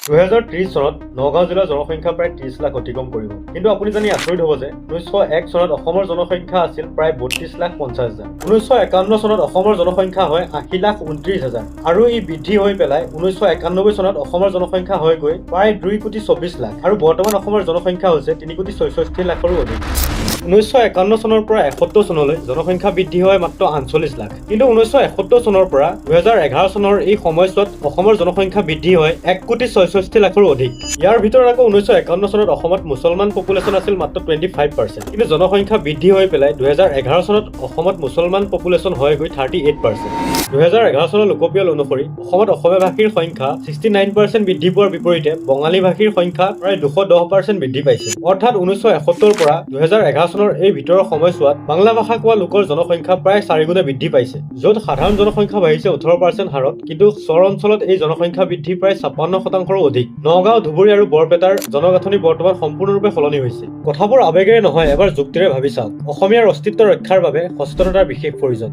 2030 চনত নগাঁও জিলাৰ জনসংখ্যা প্ৰায় 30 লাখ অতিক্ৰম কৰিব। কিন্তু আপুনি জানি আচৰিত হ'ব যে 1901 চনত অসমৰ জনসংখ্যা আছিল প্ৰায় 32,50,000। 1951 চনত অসমৰ জনসংখ্যা হয় 80,29,000 আৰু ই বৃদ্ধি হৈ পেলাই 1991 চনত অসমৰ জনসংখ্যা হৈ গৈ প্ৰায় 2,24 লাখ আৰু বৰ্তমান অসমৰ জনসংখ্যা হৈছে 3,64 লাখৰো অধিক। 1951 চনৰ পৰা 71 চনলৈ জনসংখ্যা বৃদ্ধি হয় মাত্ৰ 48 লাখ। কিন্তু 1971 চনৰ পৰা 2011 চনৰ এই সময়ছোৱাত অসমৰ জনসংখ্যা বৃদ্ধি হয় 1,64 লাখৰো অধিক। ইয়াৰ ভিতৰত আকৌ 1951 চনত অসমত মুছলমান পপুলেশ্যন আছিল মাত্ৰ 25%। কিন্তু জনসংখ্যা বৃদ্ধি হৈ পেলাই 2011 চনত অসমত মুছলমান পপুলেশ্যন হৈ গৈ 38%। 2011 চনৰ লোকপিয়ল অনুসৰি অসমত অসমীয়া ভাষীৰ সংখ্যা 69% বৃদ্ধি পোৱাৰ বিপৰীতে বঙালী ভাষীৰ সংখ্যা প্ৰায় 210% বৃদ্ধি পাইছে। অৰ্থাৎ 1971 পৰা 2011 চনৰ এই ভিতৰৰ সময়ছোৱাত বাংলা ভাষা কোৱা লোকৰ জনসংখ্যা প্ৰায় 4 গুণে বৃদ্ধি পাইছে, য'ত সাধাৰণ জনসংখ্যা বাঢ়িছে 18% হাৰত, কিন্তু চৰ অঞ্চলত এই জনসংখ্যা বৃদ্ধি প্ৰায় 56%ৰো অধিক। নগাঁও, ধুবুৰী আৰু বৰপেটাৰ জনগাঁথনি বৰ্তমান সম্পূৰ্ণৰূপে সলনি হৈছে। কথাবোৰ আৱেগেৰে নহয়, এবাৰ যুক্তিৰে ভাবি চাওক। অসমীয়াৰ অস্তিত্ব ৰক্ষাৰ বাবে সচেতনতাৰ বিশেষ প্ৰয়োজন।